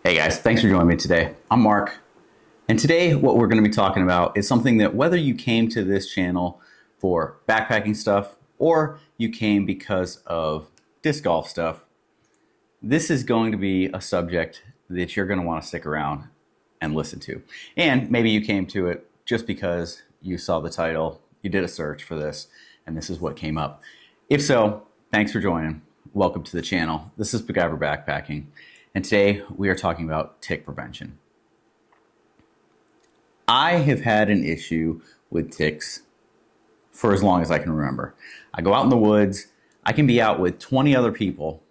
Hey guys, thanks for joining me today. I'm Mark, and today what we're going to be talking about is something that whether you came to this channel for backpacking stuff or you came because of disc golf stuff, this is going to be a subject that you're going to want to stick around and listen to. And maybe you came to it just because you saw the title, you did a search for this, and this is what came up. If so, thanks for joining. Welcome to the channel. This is Spiguyver Backpacking. And today we are talking about tick prevention. I have had an issue with ticks for as long as I can remember. I go out in the woods, I can be out with 20 other people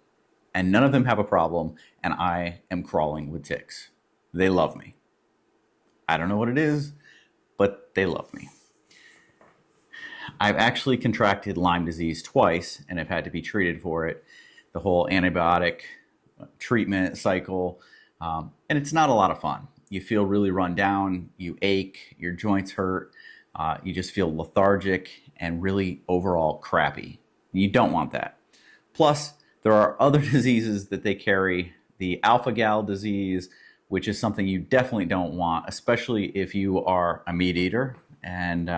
and none of them have a problem, and I am crawling with ticks. They love me. I don't know what it is, but they love me. I've actually contracted Lyme disease twice and have had to be treated for it. The whole antibiotic treatment cycle, and it's not a lot of fun. You feel really run down, you ache, your joints hurt, you just feel lethargic and really overall crappy. You don't want that. Plus, there are other diseases that they carry, the alpha-gal disease, which is something you definitely don't want, especially if you are a meat eater. And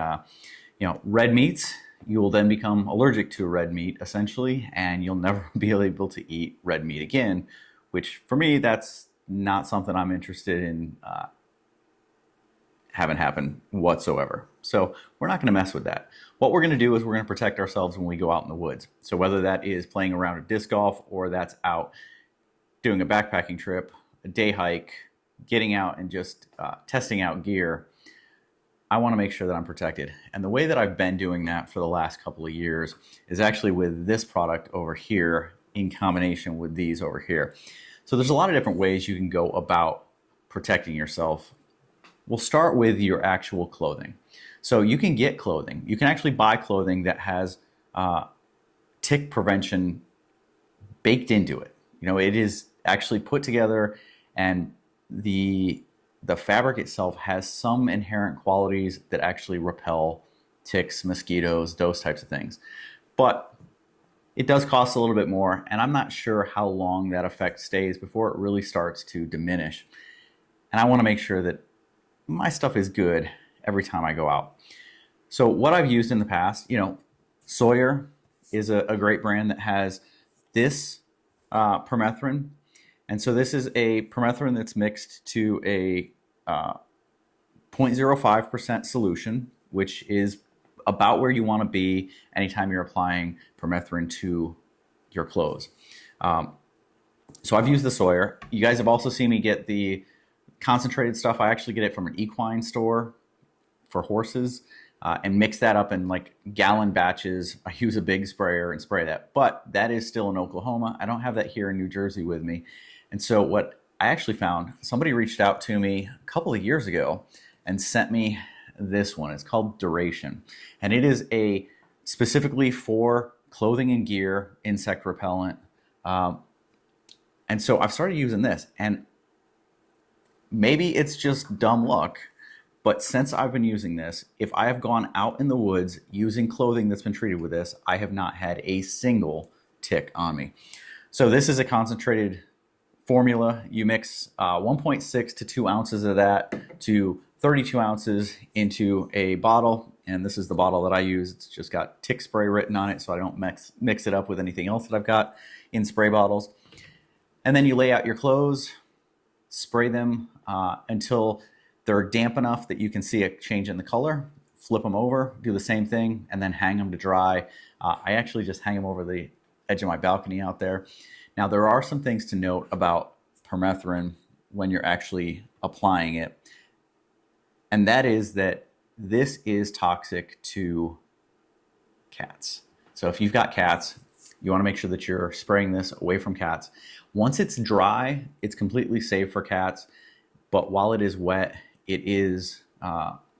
red meats, you will then become allergic to red meat, essentially, and you'll never be able to eat red meat again, which for me, that's not something I'm interested in having happen whatsoever. So we're not going to mess with that. What we're going to do is we're going to protect ourselves when we go out in the woods. So whether that is playing around at disc golf or that's out doing a backpacking trip, a day hike, getting out and just testing out gear, I want to make sure that I'm protected. And the way that I've been doing that for the last couple of years is actually with this product over here in combination with these over here. So there's a lot of different ways you can go about protecting yourself. We'll start with your actual clothing. So you can get clothing. You can actually buy clothing that has tick prevention baked into it. It is actually put together, and the fabric itself has some inherent qualities that actually repel ticks, mosquitoes, those types of things. But it does cost a little bit more, and I'm not sure how long that effect stays before it really starts to diminish. And I want to make sure that my stuff is good every time I go out. So what I've used in the past, Sawyer is a great brand that has this permethrin. And so this is a permethrin that's mixed to a 0.05% solution, which is about where you want to be anytime you're applying permethrin to your clothes. So I've used the Sawyer. You guys have also seen me get the concentrated stuff. I actually get it from an equine store for horses and mix that up in like gallon batches. I use a big sprayer and spray that, but that is still in Oklahoma. I don't have that here in New Jersey with me. And so what I actually found, somebody reached out to me a couple of years ago and sent me this one. It's called Duration. And it is specifically for clothing and gear, insect repellent. And so I've started using this, and maybe it's just dumb luck, but since I've been using this, if I have gone out in the woods using clothing that's been treated with this, I have not had a single tick on me. So this is a concentrated formula. You mix 1.6 to 2 ounces of that to 32 ounces into a bottle. And this is the bottle that I use. It's just got tick spray written on it, so I don't mix it up with anything else that I've got in spray bottles. And then you lay out your clothes, spray them until they're damp enough that you can see a change in the color. Flip them over, do the same thing, and then hang them to dry. I actually just hang them over the edge of my balcony out there. Now, there are some things to note about permethrin when you're actually applying it, and that is that this is toxic to cats. So if you've got cats, you want to make sure that you're spraying this away from cats. Once it's dry, it's completely safe for cats, but while it is wet, it is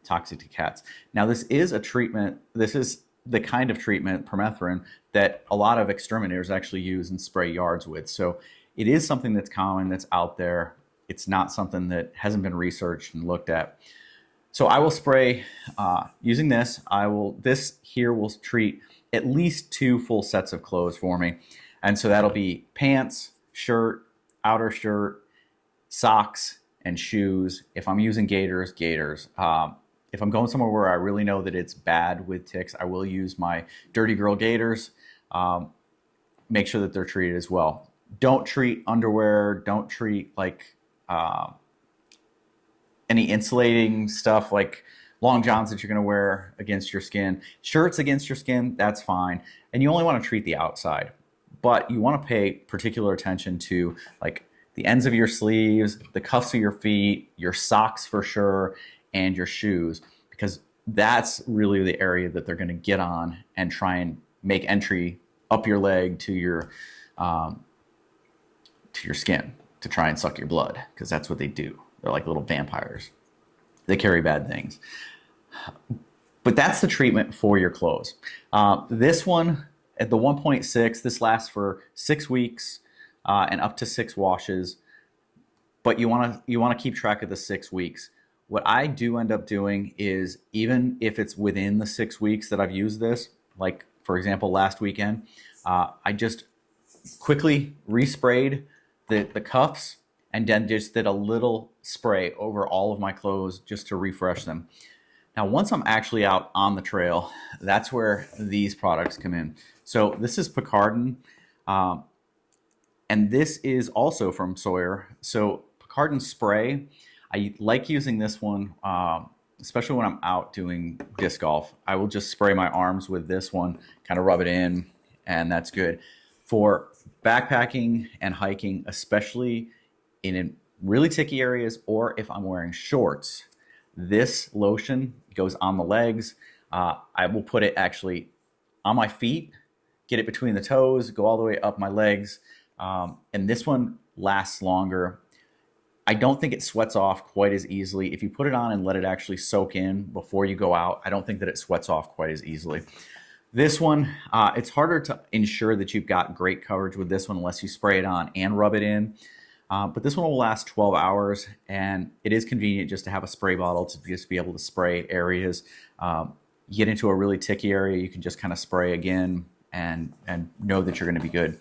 toxic to cats. Now, this is a treatment, this is the kind of treatment, permethrin, that a lot of exterminators actually use and spray yards with. So it is something that's common, that's out there. It's not something that hasn't been researched and looked at. So I will spray using this. This here will treat at least 2 full sets of clothes for me. And so that'll be pants, shirt, outer shirt, socks and shoes. If I'm using gaiters, gaiters. If I'm going somewhere where I really know that it's bad with ticks, I will use my Dirty Girl gaiters. Make sure that they're treated as well. Don't treat underwear. Don't treat like any insulating stuff like long johns that you're going to wear against your skin. Shirts against your skin, that's fine. And you only want to treat the outside. But you want to pay particular attention to like the ends of your sleeves, the cuffs of your feet, your socks for sure, and your shoes, because that's really the area that they're going to get on and try and make entry up your leg to your skin to try and suck your blood, because that's what they do. They're like little vampires. They carry bad things. But that's the treatment for your clothes. This one at the 1.6, this lasts for 6 weeks and up to 6 washes. But you want to keep track of the 6 weeks. What I do end up doing is, even if it's within the 6 weeks that I've used this, like for example last weekend, I just quickly resprayed the cuffs and then just did a little spray over all of my clothes just to refresh them. Now, once I'm actually out on the trail, that's where these products come in. So this is Picardin, and this is also from Sawyer. So Picardin spray, I like using this one, especially when I'm out doing disc golf. I will just spray my arms with this one, kind of rub it in, and that's good. For backpacking and hiking, especially in really ticky areas, or if I'm wearing shorts, this lotion goes on the legs. I will put it actually on my feet, get it between the toes, go all the way up my legs. And this one lasts longer. I don't think it sweats off quite as easily. If you put it on and let it actually soak in before you go out, I don't think that it sweats off quite as easily. This one, it's harder to ensure that you've got great coverage with this one unless you spray it on and rub it in. But this one will last 12 hours, and it is convenient just to have a spray bottle to just be able to spray areas. You get into a really ticky area, you can just kind of spray again and know that you're going to be good.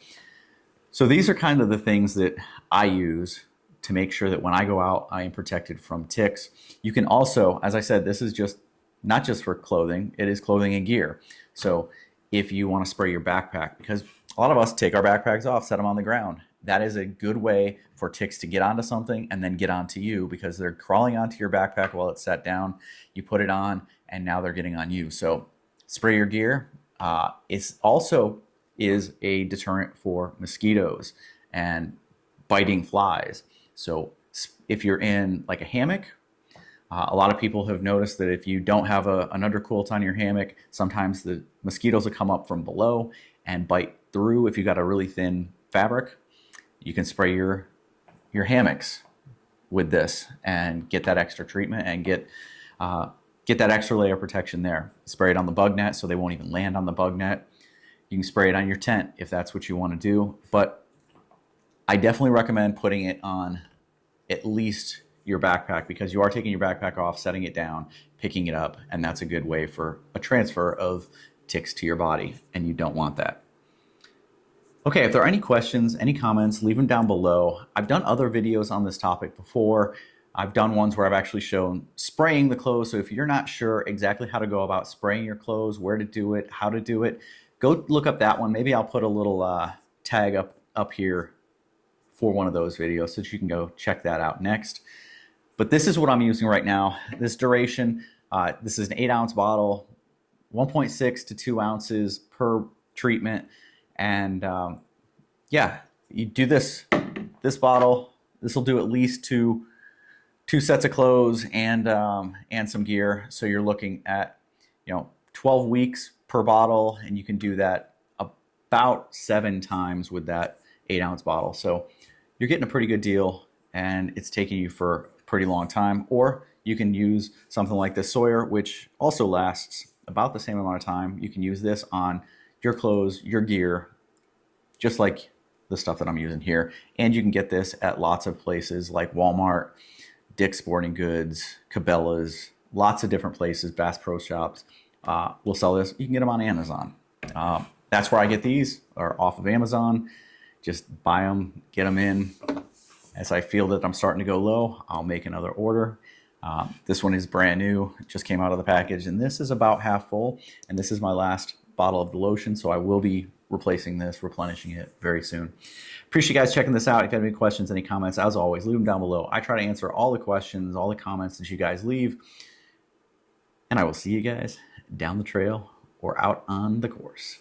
So these are kind of the things that I use to make sure that when I go out, I am protected from ticks. You can also, as I said, this is just not just for clothing, it is clothing and gear. So if you want to spray your backpack, because a lot of us take our backpacks off, set them on the ground. That is a good way for ticks to get onto something and then get onto you, because they're crawling onto your backpack while it's set down. You put it on and now they're getting on you. So spray your gear. It's also is a deterrent for mosquitoes and biting flies. So if you're in like a hammock, a lot of people have noticed that if you don't have an underquilt on your hammock, sometimes the mosquitoes will come up from below and bite through. If you got a really thin fabric, you can spray your hammocks with this and get that extra treatment and get that extra layer of protection there. Spray it on the bug net so they won't even land on the bug net. You can spray it on your tent if that's what you want to do. But I definitely recommend putting it on at least your backpack, because you are taking your backpack off, setting it down, picking it up, and that's a good way for a transfer of ticks to your body, and you don't want that. Okay, if there are any questions, any comments, leave them down below. I've done other videos on this topic before. I've done ones where I've actually shown spraying the clothes. So if you're not sure exactly how to go about spraying your clothes, where to do it, how to do it, go look up that one. Maybe I'll put a little tag up here for one of those videos so that you can go check that out next. But this is what I'm using right now. This duration, this is an 8-ounce bottle, 1.6 to 2 ounces per treatment. And yeah, you do this bottle, this will do at least two sets of clothes and some gear. So you're looking at 12 weeks per bottle, and you can do that about 7 times with that 8-ounce bottle. So you're getting a pretty good deal, and it's taking you for a pretty long time. Or you can use something like the Sawyer, which also lasts about the same amount of time. You can use this on your clothes, your gear, just like the stuff that I'm using here. And you can get this at lots of places like Walmart, Dick's Sporting Goods, Cabela's, lots of different places, Bass Pro Shops will sell this. You can get them on Amazon. That's where I get these, or off of Amazon. Just buy them, get them in, As I feel that I'm starting to go low, I'll make another order. This one is brand new, it just came out of the package, and this is about half full, and this is my last bottle of the lotion, so I will be replacing this, replenishing it very soon. Appreciate you guys checking this out. If you have any questions, any comments, as always, leave them down below. I try to answer all the questions, all the comments that you guys leave, and I will see you guys down the trail or out on the course.